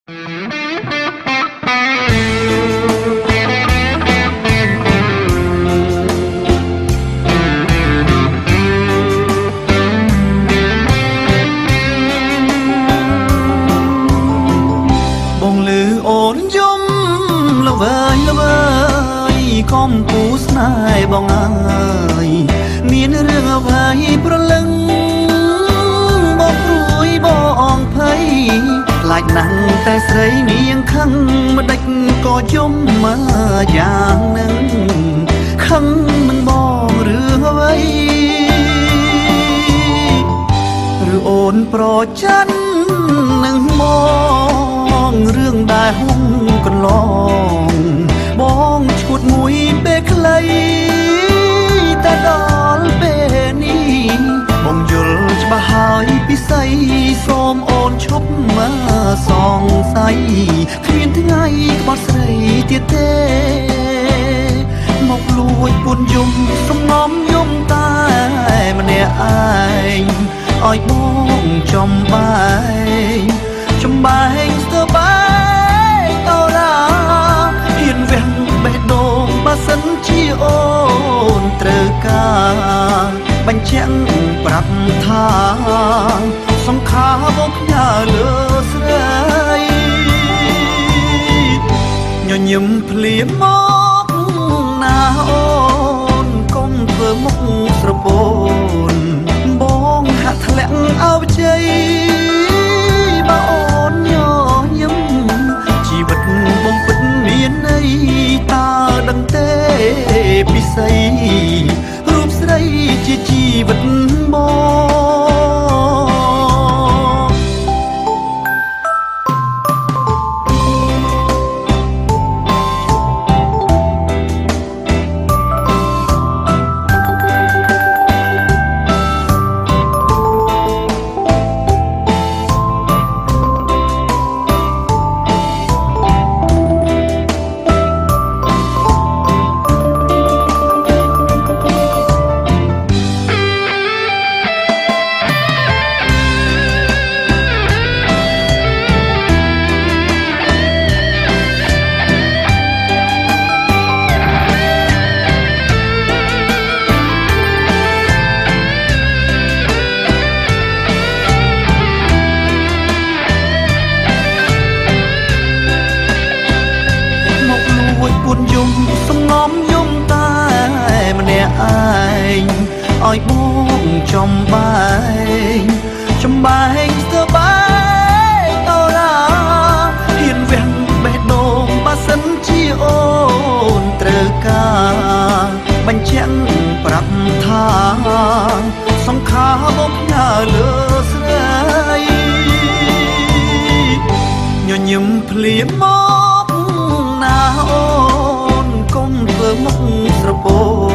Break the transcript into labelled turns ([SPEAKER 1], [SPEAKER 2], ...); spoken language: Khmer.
[SPEAKER 1] បងលឺអូនយំល្វើយល្វើយកុំពូស្នេហ៍បងអើយមានរឿងអ្វីប្រលឹងបងព្រួយបងភ័យខ្លាចណាស់តែស្រីនាងខឹងម្ដេចក៏យំមកយ៉ាងនឹងខឹងមិនបងរឿងអ្វីឬអូនប្រច័ណ្ឌនឹងបងរឿងដែលហុងកន្លងបងឈួតមួយពេលខ្លីតែដល់ពេលនេះបងយល់ច្បាស់ហើយពិសីសូមអូនឈប់មកសង្ស័យគ្មានថ្ងៃក្បត់ស្រីទៀតទេមកលួចពួនយំសំងំយំតែម្នាក់ឯងឲ្យបងចំបែងស្ទើបែកតរាហ៊ានវះបេះដូងបើសិនជាអូនត្រូវការបញ្ជាក់ប្រាប់ថាសង្ខារបងផ្ញើលើស្រីញញឹមភ្លាមមកណាអូនកុំធ្វើមុខស្រពោនបងហាក់ធ្លាក់អោបជ័យបើអូនញញឹមជីវិតបងពិតមានន័យតើដឹងទេពិសីរូបស្រីជាជីវិតពួនយំសំងំយំតែម្នាក់ឯងឲ្យបងចំបែងស្ទើបែកតរាហ៊ានវះបេះដូងបើសិនជាអូនត្រូវការបញ្ជាក់ប្រាប់ថាសង្ខារបងផ្ញើលើស្រីញញឹមភ្លាមមកណាអូនកុំធ្វើមុខស្រពោ